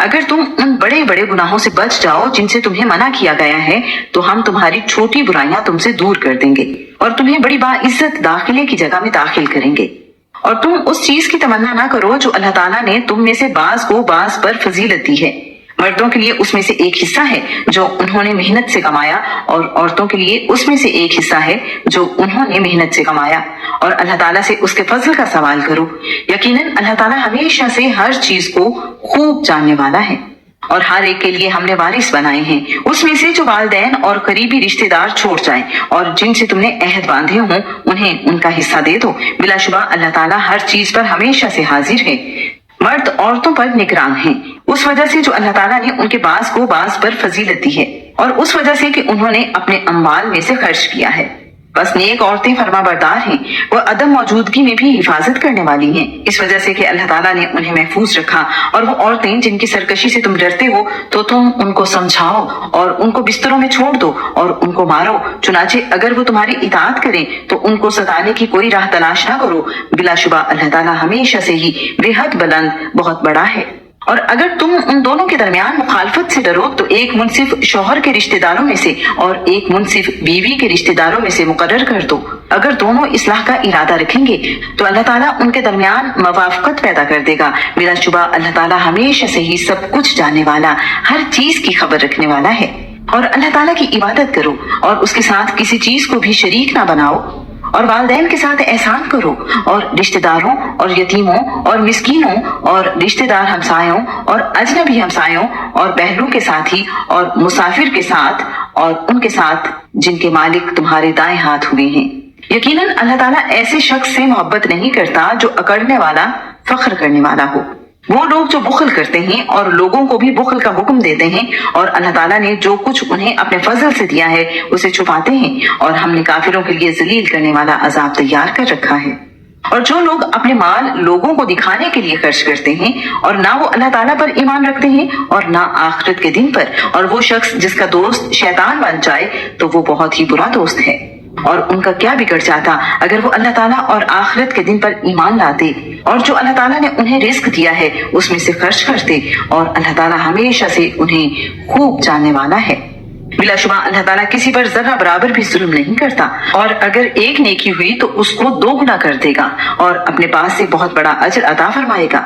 اگر تم ان بڑے بڑے گناہوں سے بچ جاؤ جن سے تمہیں منع کیا گیا ہے تو ہم تمہاری چھوٹی برائیاں تم سے دور کر دیں گے اور تمہیں بڑی باعزت داخلے کی جگہ میں داخل کریں گے۔ اور تم اس چیز کی تمنا نہ کرو جو اللہ تعالیٰ نے تم میں سے بعض کو بعض پر فضیلت دی ہے۔ مردوں کے لیے اس میں سے ایک حصہ ہے جو انہوں نے محنت سے کمایا، اور عورتوں کے لیے اس میں سے ایک حصہ ہے جو انہوں نے محنت سے کمایا، اور اللہ تعالیٰ سے اس کے فضل کا سوال کرو۔ یقیناً اللہ تعالیٰ ہمیشہ سے ہر چیز کو خوب جاننے والا ہے۔ اور ہر ایک کے لیے ہم نے وارث بنائے ہیں اس میں سے جو والدین اور قریبی رشتہ دار چھوڑ جائیں، اور جن سے تم نے عہد باندھے ہوں انہیں ان کا حصہ دے دو۔ بلا شبہ اللہ تعالیٰ ہر چیز پر ہمیشہ سے حاضر ہے۔ مرد عورتوں پر نگران ہیں اس وجہ سے جو اللہ تعالیٰ نے ان کے بعض کو بعض پر فضیلت دی ہے، اور اس وجہ سے کہ انہوں نے اپنے اموال میں سے خرچ کیا ہے۔ بس نیک عورتیں فرما بردار ہیں، وہ عدم موجودگی میں بھی حفاظت کرنے والی ہیں، اس وجہ سے کہ اللہ تعالیٰ نے انہیں محفوظ رکھا۔ اور وہ عورتیں جن کی سرکشی سے تم ڈرتے ہو تو تم ان کو سمجھاؤ اور ان کو بستروں میں چھوڑ دو اور ان کو مارو، چنانچہ اگر وہ تمہاری اطاعت کریں تو ان کو ستانے کی کوئی راہ تلاش نہ کرو۔ بلا شبہ اللہ تعالیٰ ہمیشہ سے ہی بے حد بلند بہت بڑا ہے۔ اور اگر تم ان دونوں کے درمیان مخالفت سے ڈرو تو ایک منصف شوہر کے رشتہ داروں میں سے اور ایک منصف بیوی کے رشتہ داروں میں سے مقرر کر دو۔ اگر دونوں اصلاح کا ارادہ رکھیں گے تو اللہ تعالیٰ ان کے درمیان موافقت پیدا کر دے گا۔ بلا شبہ اللہ تعالیٰ ہمیشہ سے ہی سب کچھ جاننے والا، ہر چیز کی خبر رکھنے والا ہے۔ اور اللہ تعالیٰ کی عبادت کرو اور اس کے ساتھ کسی چیز کو بھی شریک نہ بناؤ، اور والدین کے ساتھ احسان کرو، اور رشتہ داروں اور یتیموں اور مسکینوں اور رشتہ دار ہمسایوں اور اجنبی ہمسایوں اور بہنوں کے ساتھ ہی اور مسافر کے ساتھ اور ان کے ساتھ جن کے مالک تمہارے دائیں ہاتھ ہوئے ہیں۔ یقیناً اللہ تعالیٰ ایسے شخص سے محبت نہیں کرتا جو اکڑنے والا، فخر کرنے والا ہو۔ وہ لوگ جو بخل کرتے ہیں اور لوگوں کو بھی بخل کا حکم دیتے ہیں، اور اللہ تعالیٰ نے جو کچھ انہیں اپنے فضل سے دیا ہے اسے چھپاتے ہیں، اور ہم نے کافروں کے لیے ذلیل کرنے والا عذاب تیار کر رکھا ہے۔ اور جو لوگ اپنے مال لوگوں کو دکھانے کے لیے خرچ کرتے ہیں اور نہ وہ اللہ تعالیٰ پر ایمان رکھتے ہیں اور نہ آخرت کے دن پر، اور وہ شخص جس کا دوست شیطان بن جائے تو وہ بہت ہی برا دوست ہے۔ اور ان کا کیا بگڑ جاتا اگر وہ اللہ تعالیٰ اور آخرت کے دن پر ایمان لاتے، اور جو اللہ تعالیٰ نے انہیں رزق دیا ہے اس میں سے خرچ کرتے، اور اللہ تعالیٰ ہمیشہ سے انہیں خوب جاننے والا ہے۔ بلا شبہ اللہ تعالیٰ کسی پر ذرہ برابر بھی ظلم نہیں کرتا، اور اگر ایک نیکی ہوئی تو اس کو 2 گنا کر دے گا اور اپنے پاس سے بہت بڑا اجر عطا فرمائے گا۔